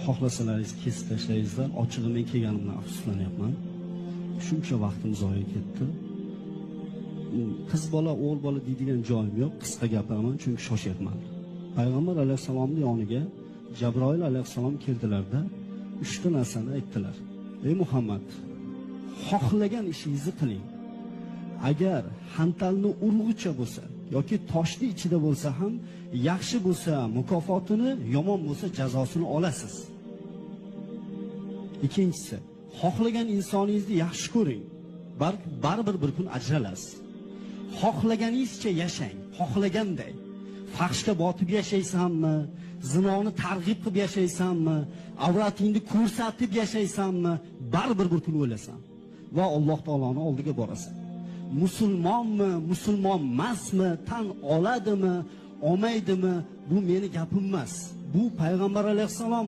xohlasalaringiz kesib tashlaysizlar. Ochig'i men kelganimdan afsuslanyapman. Shuncha vaqtim zoya ketdi. Qiz bola, o'g'il bola deydigan joyim yo'q. Qisqa gapiraman chunki shoshyapman. Payg'ambar alayhisalomning yoniga Jabroil alayhisalom keldilarda 3 ta narsani aytdilar. Ey Muhammad, xohlagan ishingizni qiling. Agar hantalni urg'icha bo'lsa yoki toshni ichida bo'lsa ham yaxshi bo'lsa mukofotini, yomon bo'lsa jazosini olasiz. Ikkinchisi, xohlagan insoningizni yaxshi ko'ring. Baribir bir kun ajralasiz. Xohlaganingizcha yashang, xohlaganday. Fahshga botib yashaysanmi, zinoni targ'ib qilib yashaysanmi, avratingni ko'rsatib yashaysanmi, baribir bir kun o'lasan va Alloh taoloning oldiga borasan. Musulmonmi, musulmon emasmi, tan oladimi, olmaydimi, bu meni gapim emas. Bu payg'ambar alayhisalom